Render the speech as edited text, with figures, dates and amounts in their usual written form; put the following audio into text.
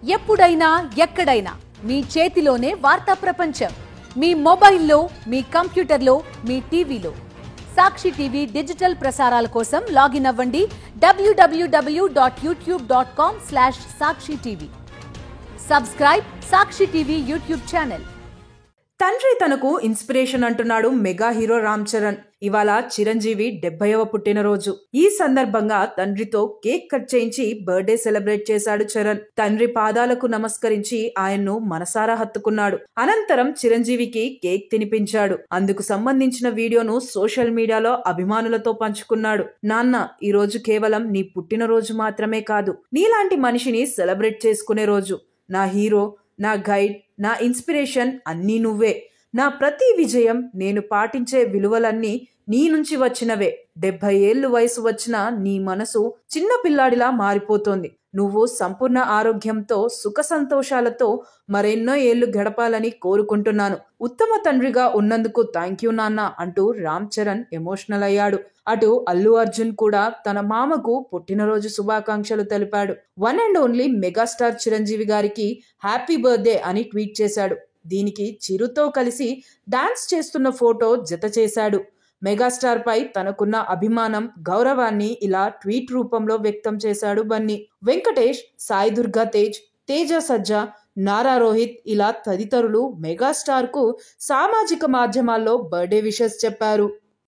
ఎప్పుడైనా ఎక్కడైనా మీ చేతిలోనే వార్తా ప్రపంచం. మీ మొబైల్లో, మీ కంప్యూటర్లో, మీ టీవీలో. సాక్షి టీవీ డిజిటల్ ప్రసారాల కోసం లాగిన్ అవ్వండి www.youtube.com/sakshi-tv. సబ్స్క్రైబ్ సాక్షి టీవీ యూట్యూబ్ ఛానల్. తండ్రి తనకు ఇన్స్పిరేషన్ అంటున్నాడు మెగా హీరో రామ్ చరణ్. ఇవాళ చిరంజీవి 70వ పుట్టినరోజు. ఈ సందర్భంగా తండ్రితో కేక్ కట్ చేయించి బర్త్డే సెలబ్రేట్ చేశాడు చరణ్. తండ్రి పాదాలకు నమస్కరించి ఆయన్ను మనసారా హత్తుకున్నాడు. అనంతరం చిరంజీవికి కేక్ తినిపించాడు. అందుకు సంబంధించిన వీడియోను సోషల్ మీడియాలో అభిమానులతో పంచుకున్నాడు. నాన్న, ఈ రోజు కేవలం నీ పుట్టినరోజు మాత్రమే కాదు, నీలాంటి మనిషిని సెలబ్రేట్ చేసుకునే రోజు. నా హీరో, నా గైడ్, నా ఇన్స్పిరేషన్ అన్నీ నువ్వే. నా ప్రతి విజయం, నేను పాటించే విలువలన్నీ నీ నుంచి వచ్చినవే. 70 ఏళ్లు వయసు వచ్చిన నీ మనసు చిన్న పిల్లాడిలా మారిపోతోంది. నువ్వు సంపూర్ణ ఆరోగ్యంతో, సుఖ సంతోషాలతో మరెన్నో ఏళ్లు గడపాలని కోరుకుంటున్నాను. ఉత్తమ తండ్రిగా ఉన్నందుకు థ్యాంక్ యూ నాన్న అంటూ రామ్ చరణ్ ఎమోషనల్ అయ్యాడు. అటు అల్లు అర్జున్ కూడా తన మామకు పుట్టినరోజు శుభాకాంక్షలు తెలిపాడు. One and only megastar Chiranjeevi గారికి హ్యాపీ బర్త్డే అని ట్వీట్ చేశాడు. దీనికి చిరుతో కలిసి డాన్స్ చేస్తున్న ఫోటో జత చేశాడు. మెగాస్టార్ పై తనకున్న అభిమానం, గౌరవాన్ని ఇలా ట్వీట్ రూపంలో వ్యక్తం చేశాడు బన్నీ. వెంకటేష్, సాయి దుర్గా తేజ్, తేజ సజ్జా, నారా రోహిత్ ఇలా తదితరులు మెగాస్టార్ కు సామాజిక మాధ్యమాల్లో బర్త్డే విషెస్ చెప్పారు.